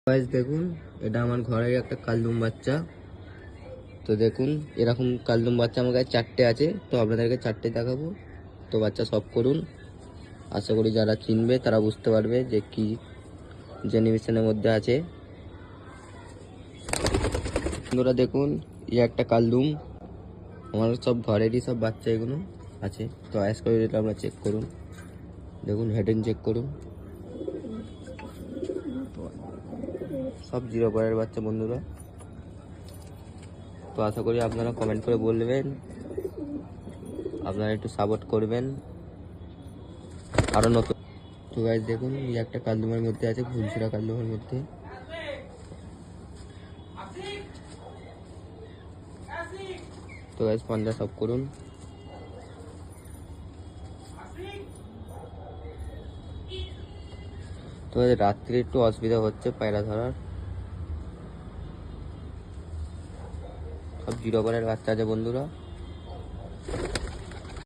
Guys দেখুন, এটা আমার ঘরের একটা কালদম বাচ্চা। তো দেখুন, এরকম কালদম বাচ্চা আমার কাছে 4টে আছে। তো আপনাদেরকে 4টে দেখাবো। তো বাচ্চা সব করুন। আশা করি যারা চিনবে তারা বুঝতে পারবে যে কি জেনারেশনের মধ্যে আছে। বন্ধুরা দেখুন, এই একটা কালদম। আমার সব ঘরেরই সব বাচ্চা এগুলো আছে। তো আয়েস করে এটা আমরা চেক করুন। দেখুন, হেডেন চেক করুন। সব 0 পরের বাচ্চা বন্ধুরা। তো আশা করি আপনারা কমেন্ট করে বলবেন, আপনারা একটু সাপোর্ট করবেন আরো নতুন। তো গাইস দেখুন, এই একটা কালদমের মধ্যে আছে, ফুলছড়া কালদমের মধ্যে। তো গাইস পাঞ্জা সব করুন। তো রাত্রে একটু অসুবিধা হচ্ছে পায়রা ধরার। সব 0 পরের বাচ্চা আছে বন্ধুরা।